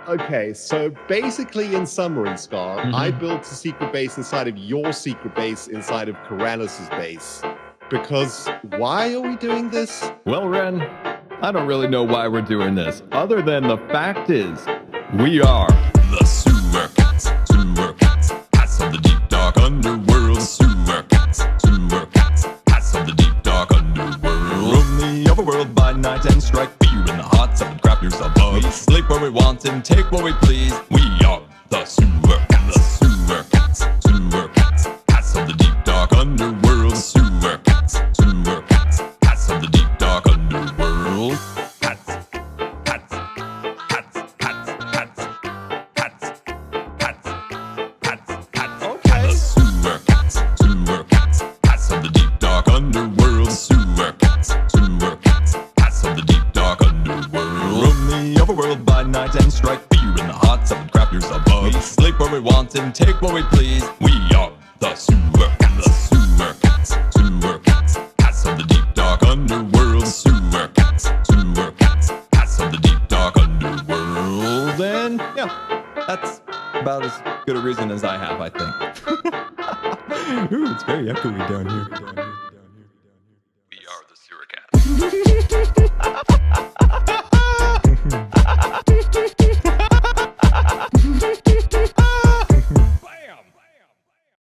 Okay, so basically, in summary, Scar, I Mhm. built a secret base inside of your secret base inside of Karanis' base. Because why are we doing this? Well, Ren, I don't really know why we're doing this, other than the fact is, we are the sewer cats of the deep dark underworld. Sewer cats of the deep dark underworld. Roam the overworld by night and strike fear in the hearts of the crafters above. We sleep where we want and take what we please. We are the sewer cats of the deep dark underworld. Sewer cats of the deep dark underworld. Okay. Sewer cats of the deep dark underworld. Sewer cats of the deep dark underworld. Roam the overworld by night and strike fear in the hearts of the crafters above. We sleep where we want and take what we please. We are the sewer cats of the deep dark underworld. Sewer cats of the deep dark underworld. And yeah, that's about as good a reason as I have, I think. Ooh, it's very echoey down here.